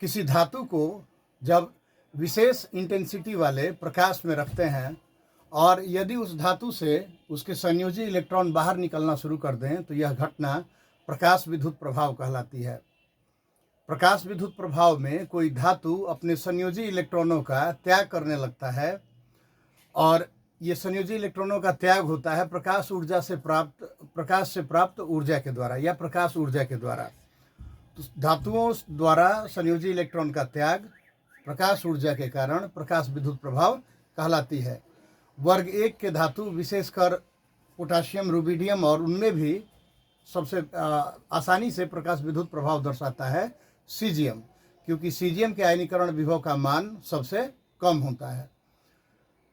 किसी धातु को जब विशेष इंटेंसिटी वाले प्रकाश में रखते हैं और यदि उस धातु से उसके संयोजी इलेक्ट्रॉन बाहर निकलना शुरू कर दें तो यह घटना प्रकाश विद्युत प्रभाव कहलाती है। प्रकाश विद्युत प्रभाव में कोई धातु अपने संयोजी इलेक्ट्रॉनों का त्याग करने लगता है और ये संयोजी इलेक्ट्रॉनों का त्याग होता है प्रकाश से प्राप्त ऊर्जा के द्वारा या प्रकाश ऊर्जा के द्वारा। तो धातुओं द्वारा संयोजी इलेक्ट्रॉन का त्याग प्रकाश ऊर्जा के कारण प्रकाश विद्युत प्रभाव कहलाती है। वर्ग 1 के धातु विशेषकर पोटाशियम, रुबिडियम और उनमें भी सबसे आसानी से प्रकाश विद्युत प्रभाव दर्शाता है सीजियम, क्योंकि सीजियम के आयनीकरण विभव का मान सबसे कम होता है।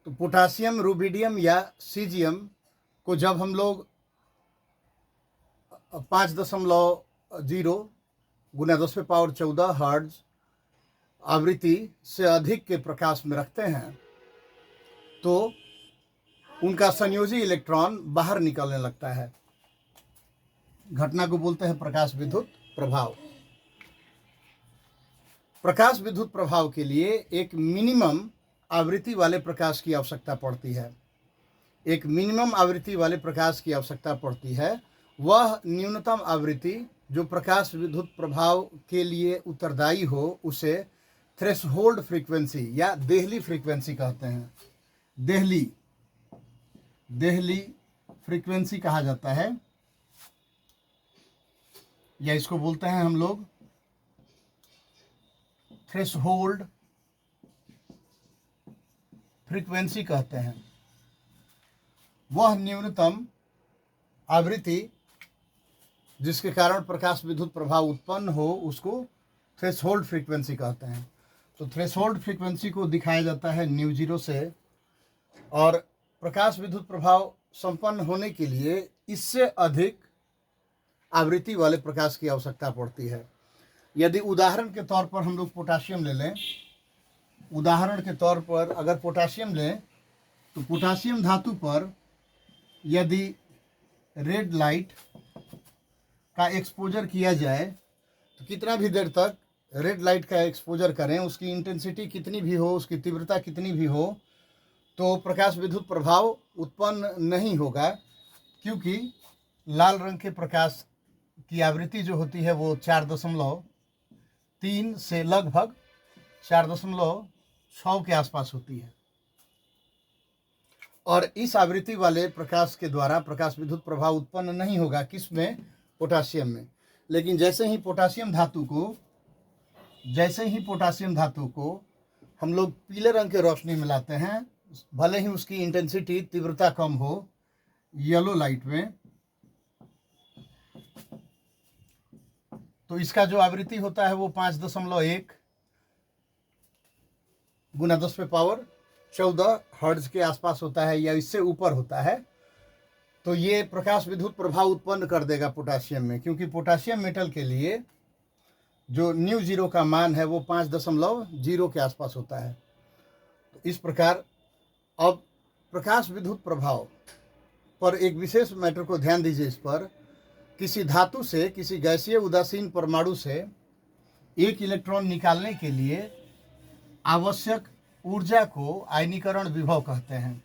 तो पोटाशियम, रुबिडियम या सीजियम को जब हम लोग 5.0 गुना 10⁻14 हर्ट्ज आवृत्ति से अधिक के प्रकाश में रखते हैं तो उनका संयोजी इलेक्ट्रॉन बाहर निकलने लगता है। घटना को बोलते हैं प्रकाश विद्युत प्रभाव। प्रकाश विद्युत प्रभाव के लिए एक मिनिमम आवृत्ति वाले प्रकाश की आवश्यकता पड़ती है। एक मिनिमम आवृत्ति वाले प्रकाश की आवश्यकता पड़ती है। वह न्यूनतम आवृत्ति जो प्रकाश विद्युत प्रभाव के लिए उत्तरदायी हो उसे थ्रेशहोल्ड फ्रीक्वेंसी या देहली फ्रीक्वेंसी कहते हैं। देहली फ्रीक्वेंसी कहा जाता है, या इसको बोलते हैं हम लोग थ्रेशहोल्ड फ्रीक्वेंसी कहते हैं। वह न्यूनतम आवृत्ति जिसके कारण प्रकाश विद्युत प्रभाव उत्पन्न हो उसको थ्रेशहोल्ड फ्रीक्वेंसी कहते हैं। तो थ्रेशहोल्ड फ्रीक्वेंसी को दिखाया जाता है ν0 से, और प्रकाश विद्युत प्रभाव संपन्न होने के लिए इससे अधिक आवृत्ति वाले प्रकाश की आवश्यकता पड़ती है। यदि उदाहरण के तौर पर हम लोग पोटाशियम ले लें, उदाहरण के तौर पर अगर पोटाशियम लें तो पोटाशियम धातु पर यदि रेड लाइट का एक्सपोजर किया जाए तो कितना भी देर तक रेड लाइट का एक्सपोजर करें, उसकी इंटेंसिटी कितनी भी हो, उसकी तीव्रता कितनी भी हो, तो प्रकाश विद्युत प्रभाव उत्पन्न नहीं होगा, क्योंकि लाल रंग के प्रकाश की आवृत्ति जो होती है वो 4.3 से लगभग 4.6 के आसपास होती है। और इस आवृत्ति वाले प्रकाश के द्वारा प्रकाश विद्युत प्रभाव उत्पन्न नहीं होगा। किसमें? पोटाशियम में। लेकिन जैसे ही पोटाशियम धातु को हम लोग पीले रंग के रोशनी में लाते हैं, भले ही उसकी इंटेंसिटी तीव्रता कम हो, येलो लाइट में, तो इसका जो आवृत्ति होता है वो 5.1 गुना 10⁻14 हर्ट्ज के आसपास होता है या इससे ऊपर होता है। तो ये प्रकाश विद्युत प्रभाव उत्पन्न कर देगा पोटाशियम में, क्योंकि पोटाशियम मेटल के लिए जो ν0 का मान है वो 5.0 के आसपास होता है। तो इस प्रकार अब प्रकाश विद्युत प्रभाव पर एक विशेष मैटर को ध्यान दीजिए। इस पर किसी धातु से, किसी गैसीय उदासीन परमाणु से एक इलेक्ट्रॉन निकालने के लिए आवश्यक ऊर्जा को आयनीकरण विभव कहते हैं।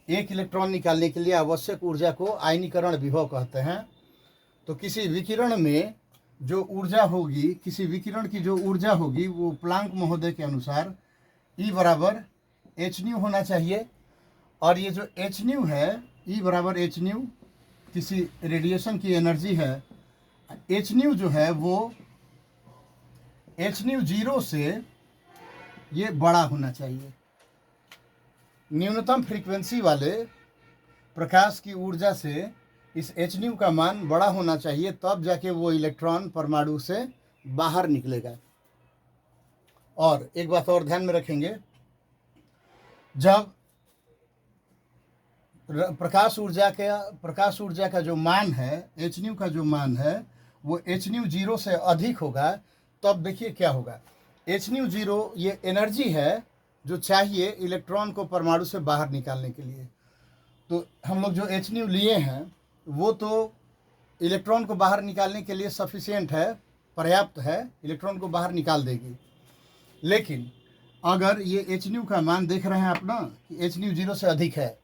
एक इलेक्ट्रॉन निकालने के लिए आवश्यक ऊर्जा को आयनीकरण विभव कहते हैं। तो किसी विकिरण में जो ऊर्जा होगी, किसी विकिरण की जो ऊर्जा होगी वो प्लांक महोदय के अनुसार E बराबर hν होना चाहिए। और ये जो hν है, E बराबर hν किसी रेडिएशन की एनर्जी है। hν जो है वो hν0 से ये बड़ा होना चाहिए। न्यूनतम फ्रीक्वेंसी वाले प्रकाश की ऊर्जा से इस hν का मान बड़ा होना चाहिए, तब जाके वो इलेक्ट्रॉन परमाणु से बाहर निकलेगा। और एक बात और ध्यान में रखेंगे, जब प्रकाश ऊर्जा का जो मान है, hν का जो मान है वो hν0 से अधिक होगा, तब देखिए क्या होगा। hν0 ये एनर्जी है जो चाहिए इलेक्ट्रॉन को परमाणु से बाहर निकालने के लिए। तो हम लोग जो hν लिए हैं वो तो इलेक्ट्रॉन को बाहर निकालने के लिए सफिशिएंट है पर्याप्त है, इलेक्ट्रॉन को बाहर निकाल देगी। लेकिन अगर ये एच न्यू का मान देख रहे हैं आप ना कि एच न्यू 0 से अधिक है,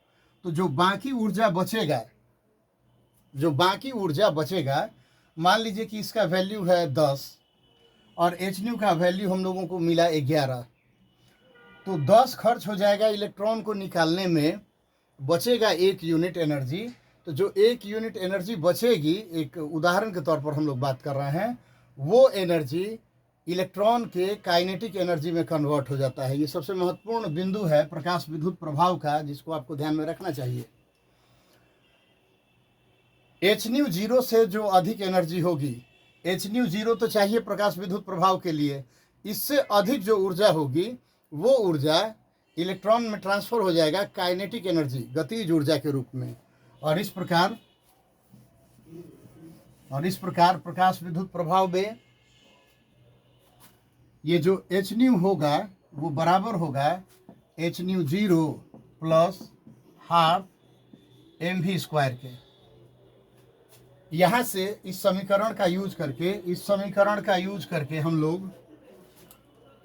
तो जो बाकी ऊर्जा बचेगा, मान लीजिए कि इसका वैल्यू है 10 और एच न्यू का वैल्यू हम लोगों को मिला 11, तो 10 खर्च हो जाएगा इलेक्ट्रॉन को निकालने में, बचेगा 1 यूनिट एनर्जी। तो जो 1 यूनिट एनर्जी बचेगी, एक उदाहरण के तौर पर हम लोग बात कर रहे हैं, वो एनर्जी इलेक्ट्रॉन के काइनेटिक एनर्जी में कन्वर्ट हो जाता है। ये सबसे महत्वपूर्ण बिंदु है प्रकाश विद्युत प्रभाव का, जिसको आपको ध्यान में रखना चाहिए। एच न्यू 0 से जो अधिक एनर्जी होगी, एच न्यू 0 तो चाहिए प्रकाश विद्युत प्रभाव के लिए, इससे अधिक जो ऊर्जा होगी वो ऊर्जा इलेक्ट्रॉन में ट्रांसफर हो जाएगा काइनेटिक एनर्जी, गतिज ऊर्जा के रूप में। और इस प्रकार प्रकाश विद्युत प्रभाव में ये जो एच न्यू होगा वो बराबर होगा H new 0 plus half mv square के। यहाँ से इस समीकरण का यूज करके हम लोग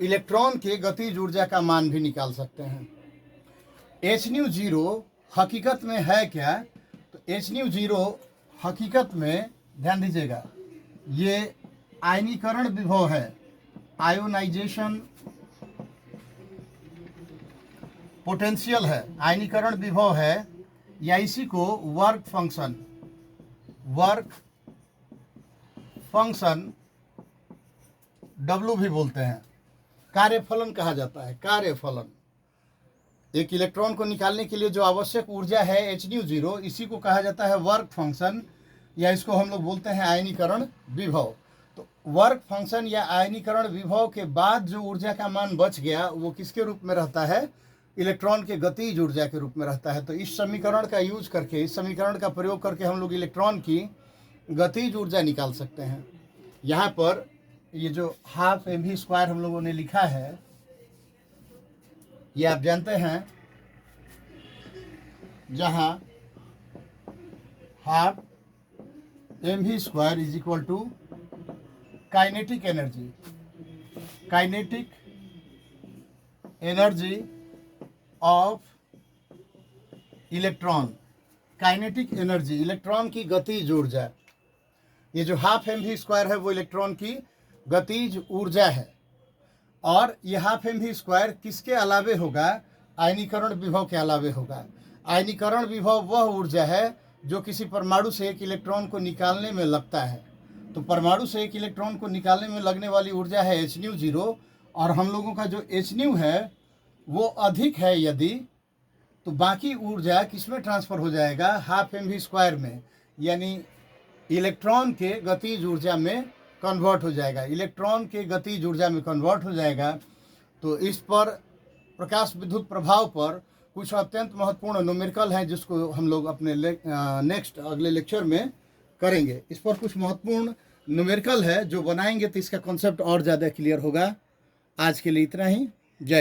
इलेक्ट्रॉन के गतिज ऊर्जा का मान भी निकाल सकते हैं। एच न्यू 0 हकीकत में है क्या? तो एच न्यू 0 हकीकत में, ध्यान दीजिएगा, ये आयनीकरण विभव है, आयोनाइजेशन पोटेंशियल है, आयनीकरण विभव है, या इसी को वर्क फंक्शन W भी बोलते हैं, कार्यफलन कहा जाता है। कार्यफलन, एक इलेक्ट्रॉन को निकालने के लिए जो आवश्यक ऊर्जा है एच न्यू 0, इसी को कहा जाता है वर्क फंक्शन, या इसको हम लोग बोलते हैं आयनीकरण विभव। तो वर्क फंक्शन या आयनीकरण विभव के बाद जो ऊर्जा का मान बच गया वो किसके रूप में रहता है? इलेक्ट्रॉन के गतिज ऊर्जा के रूप में रहता है। तो इस समीकरण का यूज करके, इस समीकरण का प्रयोग करके हम लोग इलेक्ट्रॉन की गतिज ऊर्जा निकाल सकते हैं। यहाँ पर ये जो हाफ mv स्क्वायर हम लोगों ने लिखा है, ये आप जानते हैं, जहाँ half mv square is equal to kinetic energy of electron, kinetic energy, electron की गतिज ऊर्जा। ये जो हाफ mv स्क्वायर है वो इलेक्ट्रॉन की गतिज ऊर्जा है। और ये हाफ mv स्क्वायर किसके अलावे होगा? आयनीकरण विभव के अलावे होगा। आयनीकरण विभव वह ऊर्जा है जो किसी परमाणु से एक इलेक्ट्रॉन को निकालने में लगता है। तो परमाणु से एक इलेक्ट्रॉन को निकालने में लगने वाली ऊर्जा है एच न्यू 0, और हम लोगों का जो एच न्यू है वो अधिक है यदि, तो बाकी ऊर्जा किसमें ट्रांसफ़र हो जाएगा? हाफ mv स्क्वायर में, यानी इलेक्ट्रॉन के गतिज ऊर्जा में कन्वर्ट हो जाएगा, इलेक्ट्रॉन के गतिज ऊर्जा में कन्वर्ट हो जाएगा। तो इस पर प्रकाश विद्युत प्रभाव पर कुछ अत्यंत महत्वपूर्ण न्यूमेरिकल हैं, जिसको हम लोग अपने अगले लेक्चर में करेंगे। इस पर कुछ महत्वपूर्ण न्यूमेरिकल है जो बनाएंगे तो इसका कॉन्सेप्ट और ज़्यादा क्लियर होगा। आज के लिए इतना ही। जय।